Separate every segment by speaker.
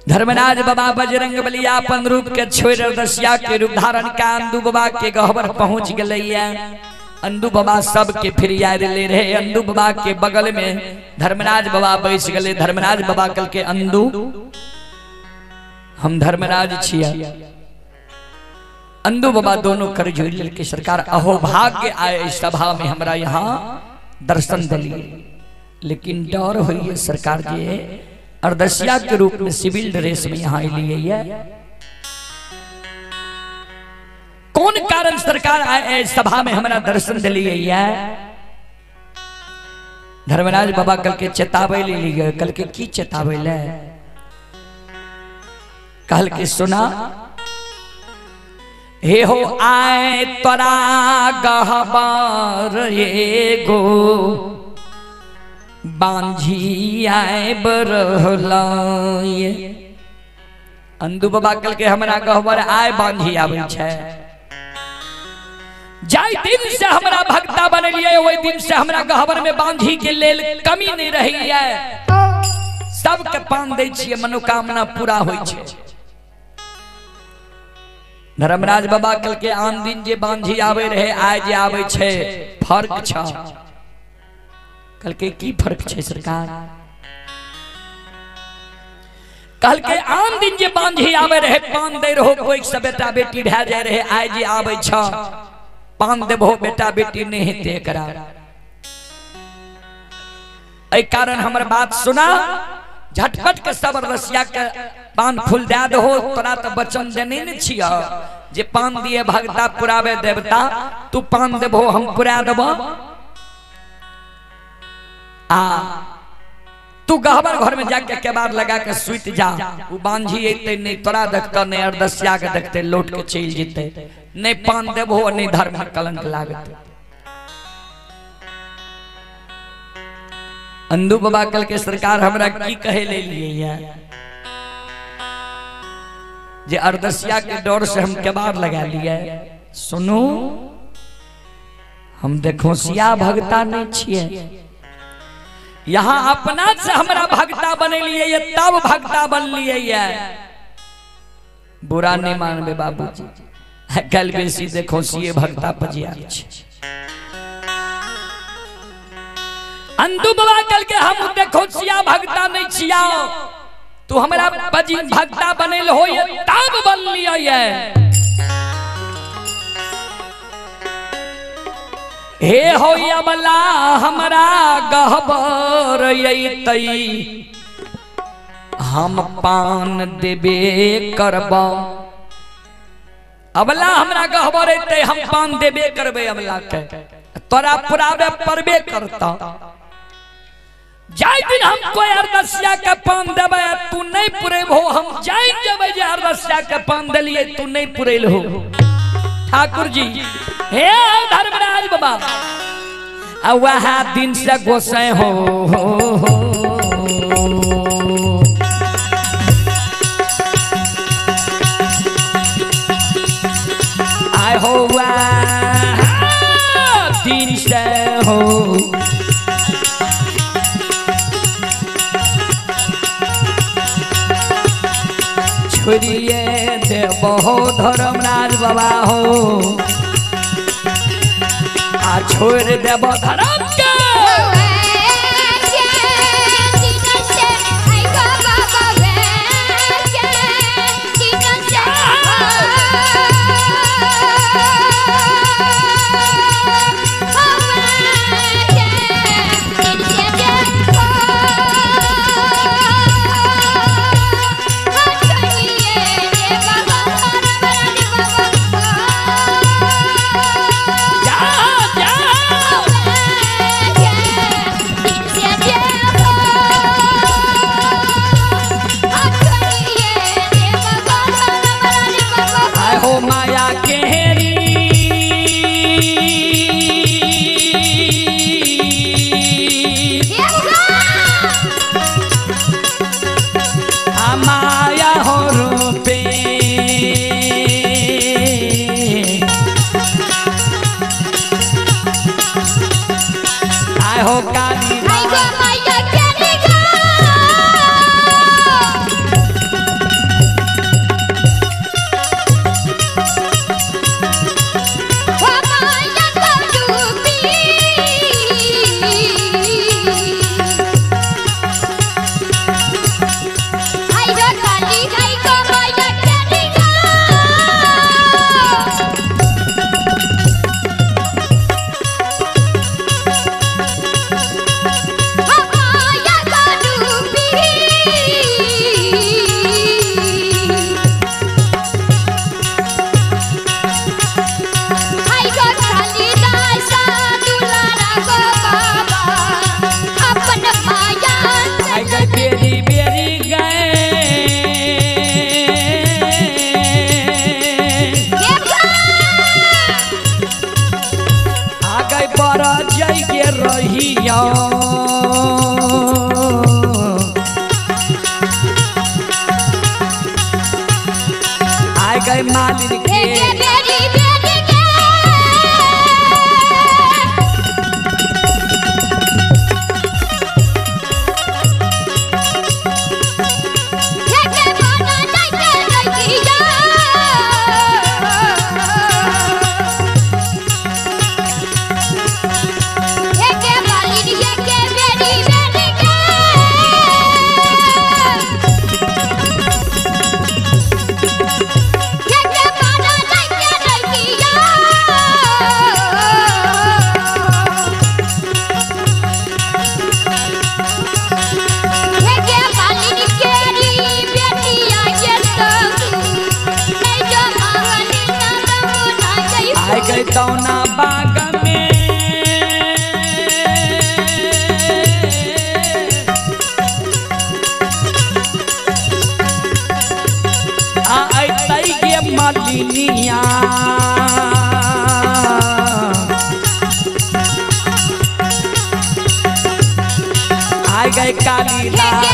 Speaker 1: धर्मराज बाबा बजरंग बली अपन रूप के छोड़ दसिया के रूप धारण का अंदू बाबा के गहबर पहुंच गए। अंदू बाबा सबके फिर याद ले रहे। अंदू बाबा के बगल में धर्मराज बाबा बैठ गए। धर्मराज बाबा कल के अंदू हम धर्मराज छिया। अंदू बाबा दोनों कर जोड़ के सरकार अहो भाग्य आए सभा में हमरा यहाँ दर्शन दिलिए, लेकिन डर हुई सरकार जी अर्दसिया के रूप में सिविल ड्रेस में यहाँ लिए। कौन कारण सरकार आए सभा में हमारा दर्शन दिलिए? धर्मराज बाबा कल के चेतावे ले लिए। कल के की चेतावे ले? कल के सुना हे हो आए तोरा गहबर ये गो बांझी आए बरहलाए। अंदू बाबा कल के हमरा गहबर आए बांझी आवे छे। जाय दिन से हमरा भक्ता बनलिए ओई दिन से हमरा गहबर में बांझी के लेल कमी नहीं रही है। सबके पान दै छिए मनोकामना पूरा होई छे। धर्मराज बाबा कल के आन दिन जे बांझी आवे रहे आय जे आवे छे फर्क छ। कल के की फर्क छे सरकार? कल के आन दिन जे बांझी आवे रहे पान दे रहो कोई से बेटा बेटी भे जाय रहे आय जे आवे छ पान देबो बेटा बेटी नहीं हेते करा। ए कारण हमर बात सुना झटपट के जबरदस्तिया के पान फूल दे दो। तोरा तो वचन देने न छिया जे पान दिए भगता पुरावे देवता तू पान देबो हम पुरा देबो। तू गहबर घर में जाके केबाड़ लगा के सुत जा। वो बांझी अते नहीं तोरा देखते नहीं अर्दसिया के देखते लौट के चल जेते। नहीं पान देबो नहीं धर्म में कलंक लागत। अंदू बाबा कल के सरकार हमरा की कहे ले लिए जे अर्दसिया के डर से हम केबाड़ लगा लिए। सुनो हम देखो सिया भगता नहीं छिए। यहाँ अपना से हमरा भगता बने लिए ये तब भगता बन लिए ये। बुरा नहीं मानबे बाबूजी कल बेसी देखो सिए भगता पजिया छे। अंदू बाबा कल के हम देखो सिया भगता नहीं छिया। तू हमरा पजी भगता बनेल हो ये तब बन लिया ये। हे हो अबला हमरा गहबर यई हम पान देबे करबा। अबला हमरा गहबर यई हम पान देबे करबे। अबला के तोरा पुरावे परबे करता। जाय दिन हम कोई अर्दसिया के पान देबे तू नहीं पुरेबो हम जान जेबे जे अर्दसिया के पान देलिए तू नहीं पुरेल हो। ठाकुर जी हे धर्मराज बाबा वह दिन से गोसाई हो आय हो दिन से हो छोड़िए देबो धर्मराज बाबा हो आ छोड़ देबो धर्म के। मालिन के तौना बाग में आई गे मालिनिया आ गए कालिदास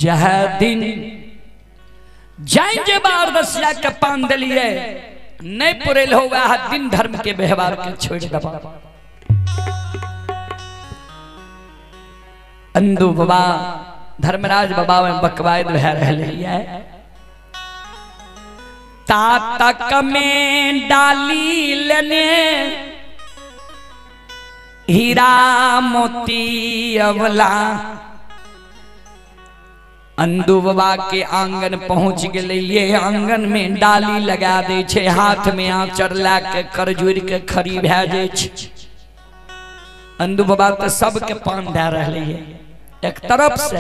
Speaker 1: जह दिन जाइन जे बार दसिया के पान दलिए नहीं पुरेल हो वह दिन धर्म के व्यवहार के छोड़ दबा अंदू बाबा धर्मराज बाबा में बकवायद रह रहे तातक में डाली लेने हीरा मोती अवला अंदू बाबा के आंगन पहुंच गए ये आंगन में डाली लगा दे छे हाथ में आंचर ला के करजूर के खरी भै जाए अंदू बाबा तो सबके पान दे रहे है एक तरफ से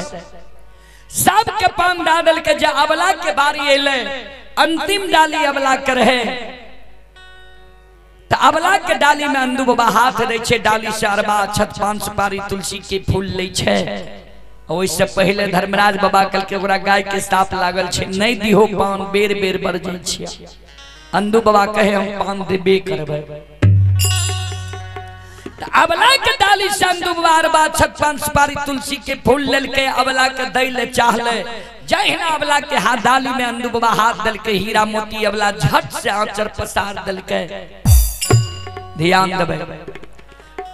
Speaker 1: सबके पान दे दल के जे अबला के बारी अले अंतिम डाली अबला के रहे तो अबला के डाली में अंदू बाबा हाथ दे छे डाली से अरबा छत पान सुपारी तुलसी के फूल ले छे ओइसे पहले धर्मराज बाबा कल के ओकरा गाय के साप लागल छे नहीं दिहो पान बेर बेर बर जाय छिया अंदू बाबा कहे हम पान देबे करबै त अबला के डाली से अंदू बाबा बा छत पान सुपारी तुलसी के फूल लेल के अबला के दै ले चाहले जहिना अबला के हाथ डाली में अंदू बाबा हाथ दल के हीरा मोती अबला झट से आंचर पसार दल के ध्यान देबै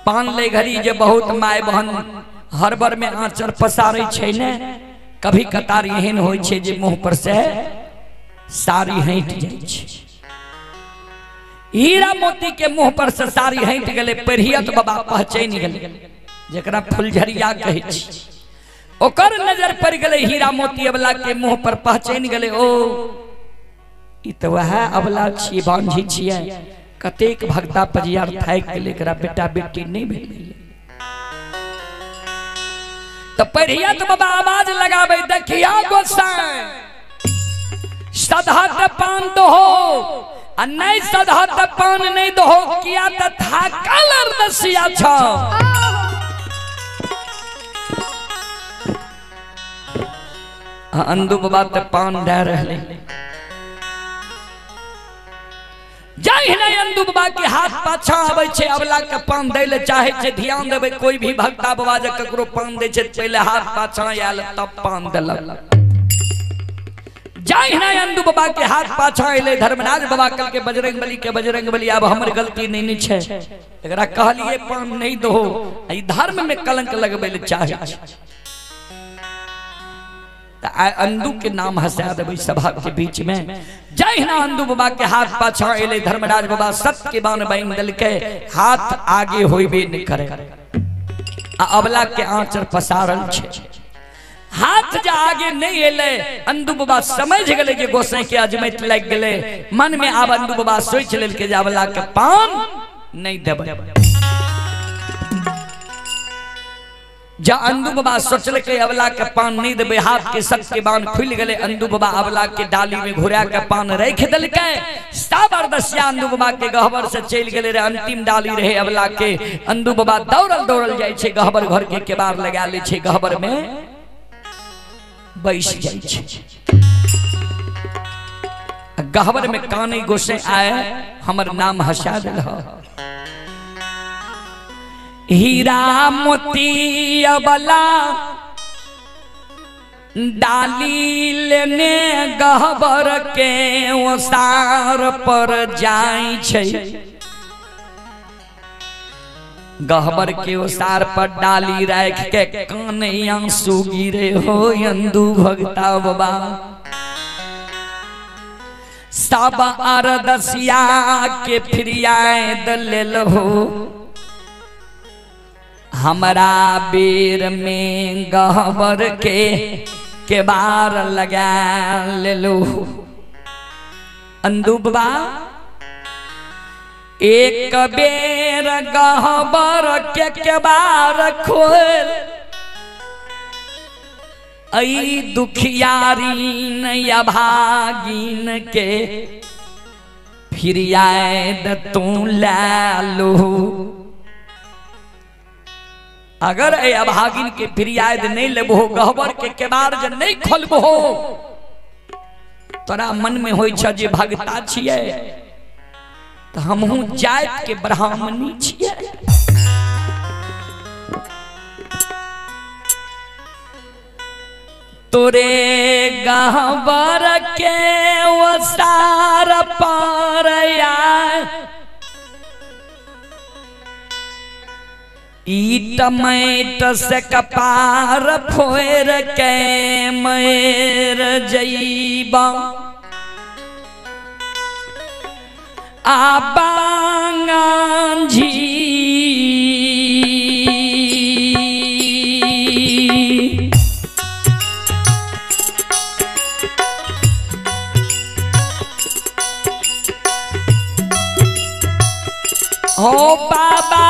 Speaker 1: पान ले घड़ी जे बहुत माय बहन हर बार में आंचर पसारे छे ने कभी कतार एहन होय छे जे मुंह पर से साड़ी हट जाय छे हीरा मोती के मुंह पर से साड़ी हट गेले परियत बाबा पहचान गेले जेकरा फुलझरिया कहे छी ओकर नजर पड़ गेले हीरा मोती अबला के मुंह पर पहचान गेले ओ ई त वह अबला छी बांझी छिए कतेक भक्ता पजियार थाक गेले एकरा बेटा बेटी नहीं भेल तो परिया तो बाबा आवाज लगाबे देखिया गोसाई सधा त पान दो हो आ नहीं सधा त पान नहीं दो हो किया त था कलर नसिया छ अंदू बाबा त पान दे रहले जाहि नहीं अंदू बाबा के हाथ पाछा आवे छे अबला के पान दै ले चाहे छे ध्यान देबे कोई भी भक्ता बाबा जे ककरो पान दे छे पहले हाथ पाछा आयल तब पान देलक जाहि नहीं अंदू बाबा के हाथ पाछा अइले धर्मराज बाबा कल के बजरंग बली अब हमर गलती नहीं छे एकरा कहलिए पान नहीं दो ई धर्म में कलंक लगबे ले चाहे अंदू के नाम हंसा देबै सभा के बीच में जहिना अंदू बाबा के हाथ पाछा अइले धर्मराज बाबा सत्य के बान बांध दल के हाथ आगे होइबे नहीं करे अबला के आंचर पसारल छे। हाथ जा आगे नहीं एले, अंदू बाबा समझ गए कि गोसाई के अजमैत लग गए। मन में आब अंदू बाबा सोच लेल के अबला के पान नहीं देबे। जा अंदू बाबा सोचल के अबला के पान नहीं देबे, हाथ के सबके बाण खुल गए। अंदू बाबा अबला के डाली में घुरा के पान रख दिलके। जबरदस्तिया अंदू बाबा के गहबर से चल गए रे। अंतिम डाली रहे अबला के। अंदू बाबा दौड़ल दौड़ल जाय छे, गहबर घर के केबाड़ लगा ले छे, गहबर में बैस जाय छे। गहबर में काने गोसे आए, हमर नाम हसा दिल। हीरा मोती अबला डाली लेने गहबर के ओसार पर जाय छे। गहबर के ओसार पर डाली रख के काने आंसू गिरे हो अंदू भगता बाबा। सब अरदसिया के फिरियाद लेल हो, हमारा बेर में गहबर के बार लगा ले लो। अंदू बाबा एक बेर गहबर के बार खोल, आई दुखियारीन या भागीन के फिरियाद तू ला लो। अगर ए अभागिन के फिरियाद नहीं लेबो, गहबर के केबार जे नहीं खोलबो, तोरा मन में होई छ जे भगता छिए तो हमहू जात के ब्राह्मणी छिए। तोरे गहबर के ओसार पर आए, ईट मैट से कपार फोर के मैर जईबा। आबांगन झी हो बाबा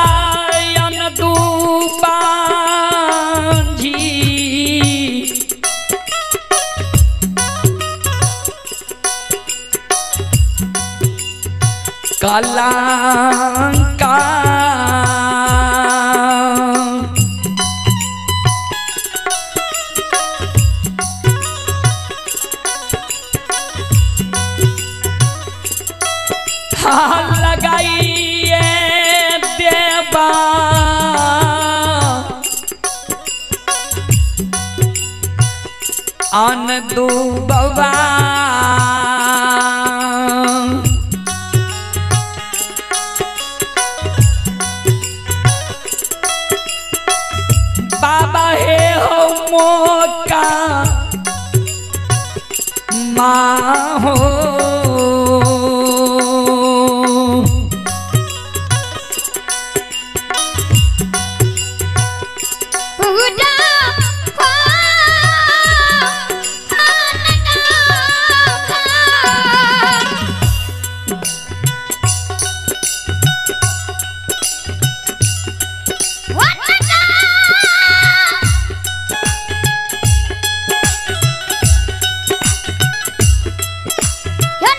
Speaker 1: कलंका लगाइए देवा। अंदू बाबा मौका माँ हो,
Speaker 2: Yo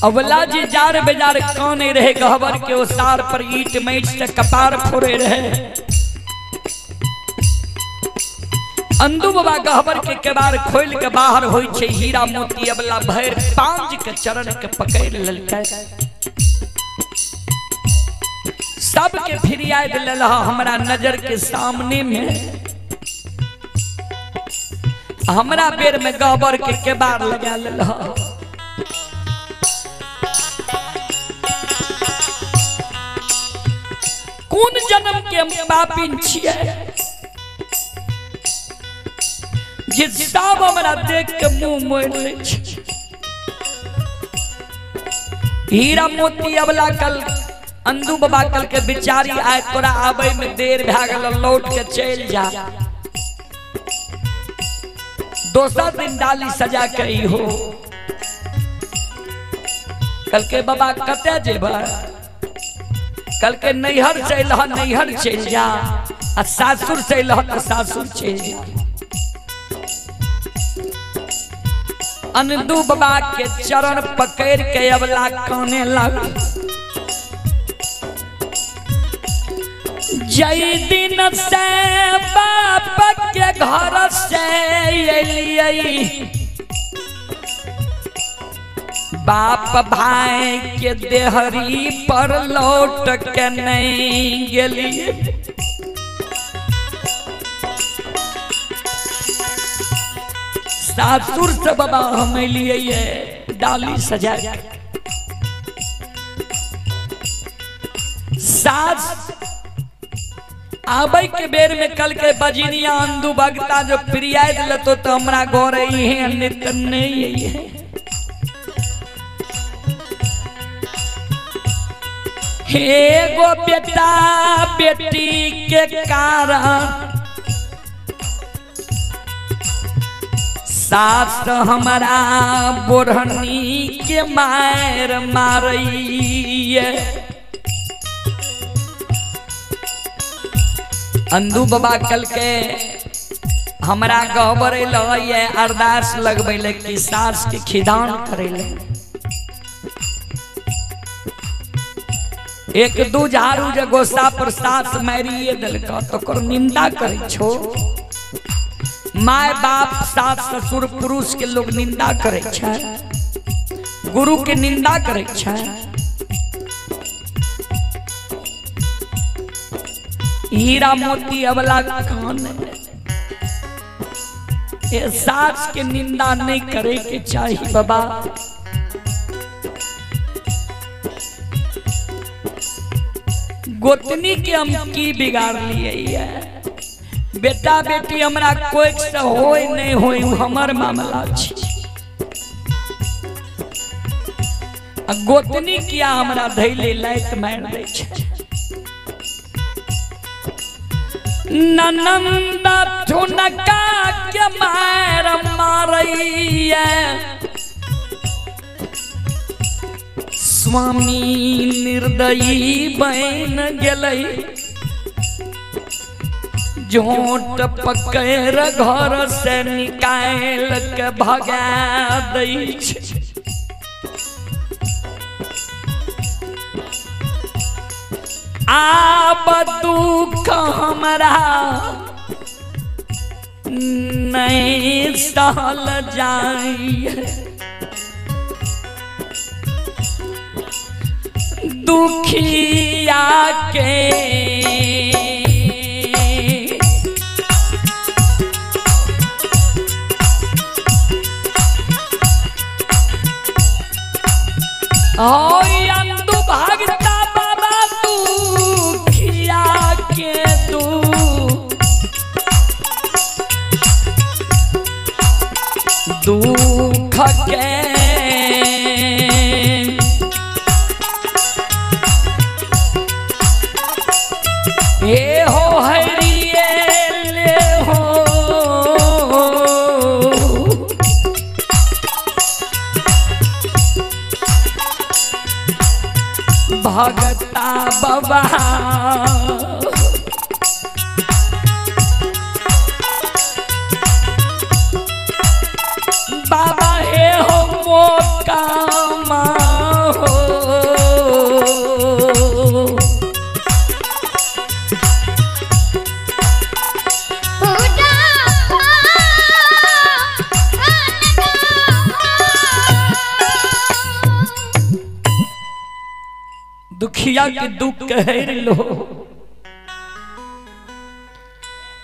Speaker 1: अवला जी जार बेजार काने रहे गहबर के ओसार पर ईट मैट से कपार फोड़े रहे। अंदू बाबा गहबर के केबार खोल के बाहर होई छे हीरा मोती अवला भैर पांच के चरण के पकड़ ललकै। सब के फिरिया दिलल हमरा नजर के सामने में। हमरा बेर में गहबर के केबार लगा लल। कौन जन्म के हम पापिन छिए जे सब हमरा देख के मुंह मोड़ ले छ। हीरा मोती अबला कल अंदू बाबा कल के बिचारी आए तोरा आबे में देर भा गेल लौट के चल जा। दोसर दिन डाली सजा के हो कल के बाबा कते जेबा। कल के नैहर चल नैहर चल जा आ सासुर चल तो सासुर चल जा। अंदू बाबा के चरण पकड़ के अबला काने लग। जय दिन से बाप के घर से एलियै बाप भाई के देहरी पर लौट के नहीं गेलिए। सासुर से बाबा हम लिए डाली सजा। सास आबे के बेर में कल के बजिनिया अंदू भगता जो प्रिया दिल तो हमरा घर नित नहीं है। एगो बेटा बेटी के कारण सास हमारा बोढ़नी के मार मारैये। अंदू बाबा कल के हमरा गहबर लगे अरदास लगबे कि सास के खिदान करे। एक दू झाड़ू जे गोसा पर सास मारिए दिलका तो निंदा करे छो। माय बाप सास ससुर पुरुष के लोग निंदा करे छै, गुरु के निंदा करे छै। हीरा मोती अबला कान ये सास के निंदा नहीं करे के चाहिए बाबा। गोतनी के हम की बिगाड़ लिए बेटा बेटी हमरा कोई से होय नहीं होय हमर मामला छी। गोतनी किया हमरा धैले लाइत मार दे छै। ननंदा ठुनका के मार मारैया स्वामी निर्दयी बन गेलै। झोट पकड़ घर से निकाल के भगा दै छै। आब दुख हमरा नहीं सहल जाई दुखिया के और अंधु भागता बाबा तू खिया के तू दुख के ये हो हरिये ले हो भगता बाबा बाबा हे हो मोकामा हो दुखिया के दुख कह लो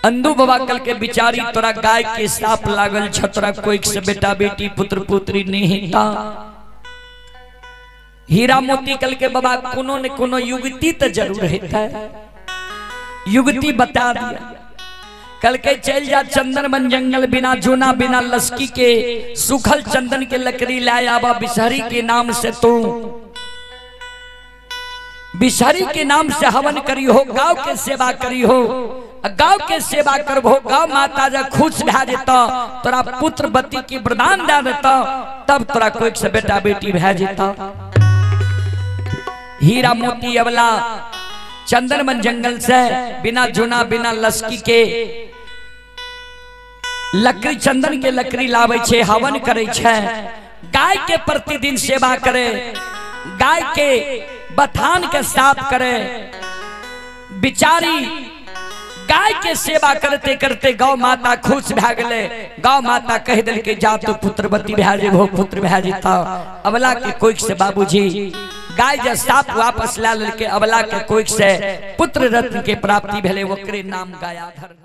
Speaker 1: अंधु बाबा कल के बिचारी तोरा गाय के साप लागल छतरा कोई से बेटा बेटी पुत्र पुत्री नहीं था हीरा मोती कल के बाबा कोनो ने कोनो युगती तो जरूर रहता है युगती बता दिया कल के चल जा चंदन बन जंगल बिना जूना बिना लस्की के सूखल चंदन के लकड़ी लाया आवा बिसहरी के नाम से तू बिसहरी के नाम से हवन करी हो गांव के सेवा करी हो गांव के सेवा करबो गांव माता जब खुश भा जेता तोरा पुत्र बती की वरदान दे देता तब तोरा कोई से बेटा बेटी भा जेता हीरा मोती अवला चंदन बन जंगल से बिना जूना बिना लस्की के लकड़ी चंदन के लकड़ी लावे छे हवन करे छे गाय के प्रतिदिन सेवा करे गाय के बथान के साफ करे बिचारी गाय के सेवा करते करते गौ माता खुश भा गले गौ माता कह दिल के जा तो पुत्रवती भा जेबो पुत्र भा जेता अबला के कोई से बाबूजी गाय जब साफ वापस ला लेके अबला के कोई से पुत्र रत्न के प्राप्ति भेले ओकरे नाम गायाधर।